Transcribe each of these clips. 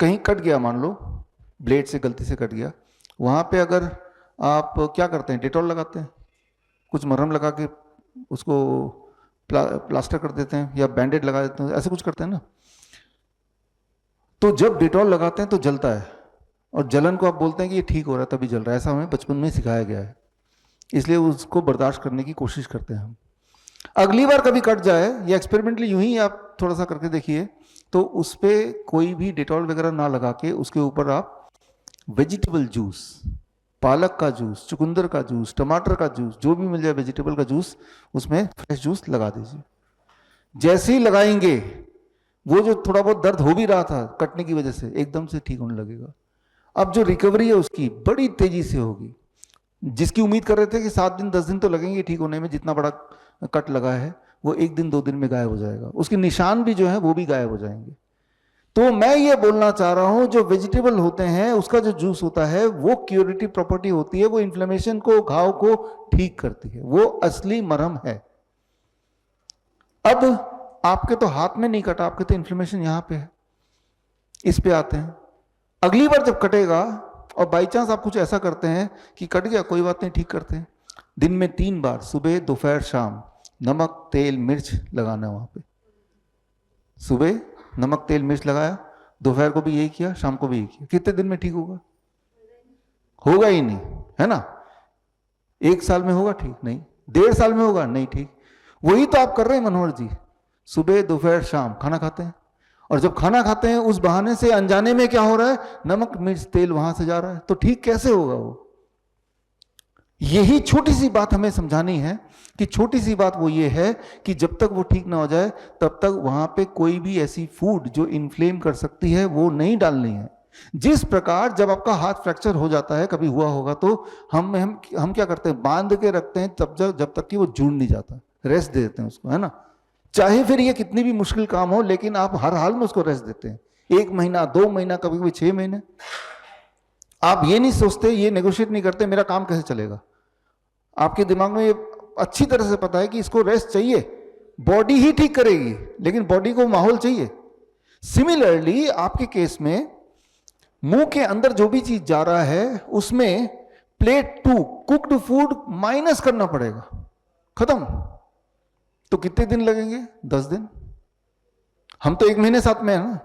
कहीं कट गया, मान लो ब्लेड से गलती से कट गया, वहाँ पे अगर आप क्या करते हैं, डेटॉल लगाते हैं, कुछ मरहम लगा के उसको प्लास्टर कर देते हैं या बैंडेड लगा देते हैं, ऐसे कुछ करते हैं ना। तो जब डेटॉल लगाते हैं तो जलता है, और जलन को आप बोलते हैं कि ये ठीक हो रहा है तभी जल रहा है, ऐसा हमें बचपन में सिखाया गया है, इसलिए उसको बर्दाश्त करने की कोशिश करते हैं हम। अगली बार कभी कट जाए, या एक्सपेरिमेंटली यूं ही आप थोड़ा सा करके देखिए, तो उस पर कोई भी डेटॉल वगैरह ना लगा के उसके ऊपर आप वेजिटेबल जूस, पालक का जूस, चुकंदर का जूस, टमाटर का जूस, जो भी मिल जाए वेजिटेबल का जूस, उसमें फ्रेश जूस लगा दीजिए। जैसे ही लगाएंगे, वो जो थोड़ा बहुत दर्द हो भी रहा था कटने की वजह से, एकदम से ठीक होने लगेगा। अब जो रिकवरी है उसकी बड़ी तेजी से होगी। जिसकी उम्मीद कर रहे थे कि 7 दिन 10 दिन तो लगेंगे ठीक होने में, जितना बड़ा कट लगा है वो 1 दिन 2 दिन में गायब हो जाएगा, उसके निशान भी जो है वो भी गायब हो जाएंगे। तो मैं ये बोलना चाह रहा हूं, जो वेजिटेबल होते हैं उसका जो जूस होता है वो क्यूरेटिव प्रॉपर्टी होती है, वो इन्फ्लेमेशन को, घाव को ठीक करती है, वो असली मरहम है। अब आपके तो हाथ में नहीं कटा, आपके तो इन्फ्लेमेशन यहां पे है। इस पे आते हैं, अगली बार जब कटेगा और बाई चांस आप कुछ ऐसा करते हैं कि कट गया, कोई बात नहीं, ठीक करते हैं। दिन में 3 बार, सुबह दोपहर शाम, नमक तेल मिर्च लगाना है वहां पे। सुबह नमक तेल मिर्च लगाया, दोपहर को भी यही किया, शाम को भी यही किया। कितने दिन में ठीक होगा? होगा ही नहीं, है ना। 1 साल में होगा ठीक? नहीं। 1.5 साल में होगा? नहीं ठीक। वही तो आप कर रहे हैं मनोहर जी, सुबह दोपहर शाम खाना खाते हैं, और जब खाना खाते हैं उस बहाने से अनजाने में क्या हो रहा है, नमक मिर्च तेल वहां से जा रहा है, तो ठीक कैसे होगा वो? यही छोटी सी बात हमें समझानी है, कि छोटी सी बात वो ये है कि जब तक वो ठीक ना हो जाए तब तक वहां पे कोई भी ऐसी फूड जो इन्फ्लेम कर सकती है वो नहीं डालनी है। जिस प्रकार जब आपका हाथ फ्रैक्चर हो जाता है, कभी हुआ होगा, तो हम क्या करते हैं, बांध के रखते हैं तब जब तक कि वो जुड़ नहीं जाता, रेस्ट दे देते हैं उसको, है ना। चाहे फिर ये कितनी भी मुश्किल काम हो, लेकिन आप हर हाल में उसको रेस्ट देते हैं, 1 महीना 2 महीना, कभी कभी 6 महीने। आप ये नहीं सोचते, ये नेगोशिएट नहीं करते मेरा काम कैसे चलेगा। आपके दिमाग में ये अच्छी तरह से पता है कि इसको रेस्ट चाहिए, बॉडी ही ठीक करेगी, लेकिन बॉडी को माहौल चाहिए। सिमिलरली आपके केस में मुंह के अंदर जो भी चीज जा रहा है उसमें प्लेट 2 कुक्ड फूड माइनस करना पड़ेगा, खत्म। तो कितने दिन लगेंगे? 10 दिन। हम तो 1 महीने साथ में है ना,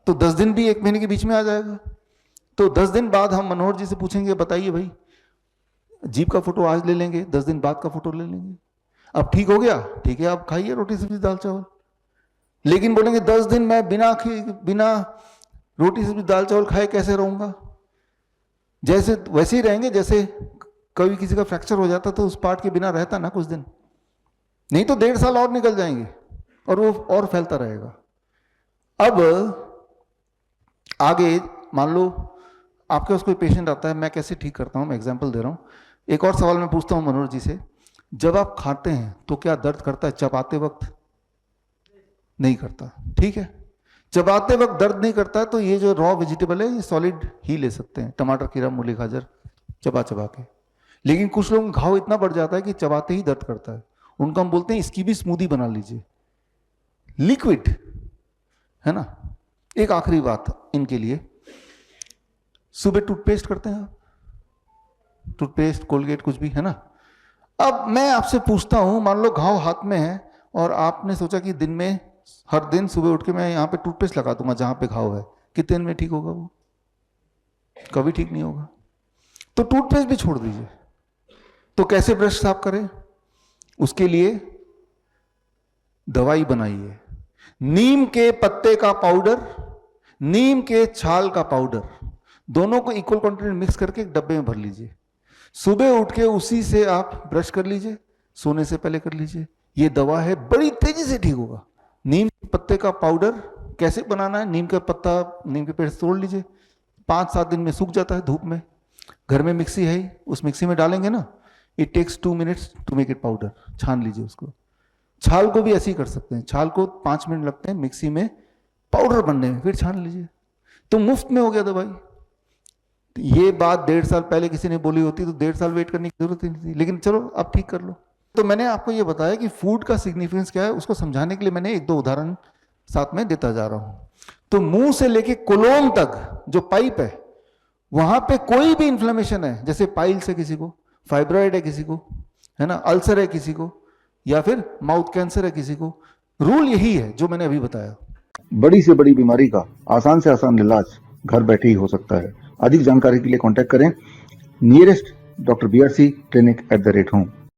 तो 10 दिन भी 1 महीने के बीच में आ जाएगा। तो 10 दिन बाद हम मनोहर जी से पूछेंगे, बताइए भाई, जीभ का फोटो आज ले लेंगे, 10 दिन बाद का फोटो ले लेंगे। अब ठीक हो गया, ठीक है, आप खाइए रोटी सब्जी दाल चावल। लेकिन बोलेंगे 10 दिन मैं बिना रोटी सब्जी दाल चावल खाए कैसे रहूंगा? जैसे वैसे ही रहेंगे जैसे कभी किसी का फ्रैक्चर हो जाता तो उस पार्ट के बिना रहता ना कुछ दिन, नहीं तो 1.5 साल और निकल जाएंगे और वो और फैलता रहेगा। अब आगे मान लो आपके पास कोई पेशेंट आता है, मैं कैसे ठीक करता हूं, मैं एग्जांपल दे रहा हूं। एक और सवाल मैं पूछता हूं मनोहर जी से, जब आप खाते हैं तो क्या दर्द करता है? चबाते वक्त नहीं करता, ठीक है। चबाते वक्त दर्द नहीं करता है, तो ये जो रॉ वेजिटेबल है ये सॉलिड ही ले सकते हैं, टमाटर खीरा मूली गाजर चबा के। लेकिन कुछ लोगों का घाव इतना बढ़ जाता है कि चबाते ही दर्द करता है, उनको हम बोलते हैं इसकी भी स्मूदी बना लीजिए, लिक्विड, है ना। एक आखिरी बात इनके लिए, सुबह टूथपेस्ट करते हैं आप? टूथपेस्ट कोलगेट कुछ भी, है ना। अब मैं आपसे पूछता हूं, मान लो घाव हाथ में है और आपने सोचा कि दिन में हर दिन सुबह उठ के मैं यहां पे टूथपेस्ट लगा दूंगा जहां पे घाव है, कितने दिन में ठीक होगा? वो कभी ठीक नहीं होगा। तो टूथपेस्ट भी छोड़ दीजिए। तो कैसे ब्रश साफ करें? उसके लिए दवाई बनाइए, नीम के पत्ते का पाउडर, नीम के छाल का पाउडर, दोनों को इक्वल क्वांटिटी मिक्स करके एक डब्बे में भर लीजिए। सुबह उठ के उसी से आप ब्रश कर लीजिए, सोने से पहले कर लीजिए। ये दवा है, बड़ी तेजी से ठीक होगा। नीम के पत्ते का पाउडर कैसे बनाना है? नीम का पत्ता, नीम के पेड़ तोड़ लीजिए, 5-7 दिन में सूख जाता है धूप में। घर में मिक्सी है ही, उस मिक्सी में डालेंगे ना, it takes 2 minutes to make it powder. छान लीजिए उसको। छाल को भी ऐसे ही कर सकते हैं, छाल को 5 मिनट लगते हैं मिक्सी में पाउडर बनने में, फिर छान लीजिए, तो मुफ्त में हो गया दवाई। ये बात 1.5 साल पहले किसी ने बोली होती तो 1.5 साल वेट करने की जरूरत ही नहीं थी, लेकिन चलो अब ठीक कर लो। तो मैंने आपको ये बताया कि फूड का सिग्निफिकेंस क्या है, उसको समझाने के लिए मैंने 1-2 उदाहरण साथ में देता जा रहा हूँ। तो मुंह से लेके कोलोन तक जो पाइप है वहां पे कोई भी इंफ्लेमेशन है, जैसे पाइल्स है किसी को, फाइब्रॉइड है किसी को, है ना, अल्सर है किसी को, या फिर माउथ कैंसर है किसी को, रूल यही है जो मैंने अभी बताया। बड़ी से बड़ी बीमारी का आसान से आसान इलाज घर बैठे ही हो सकता है। अधिक जानकारी के लिए कांटेक्ट करें nearest doctor BRC clinic @home।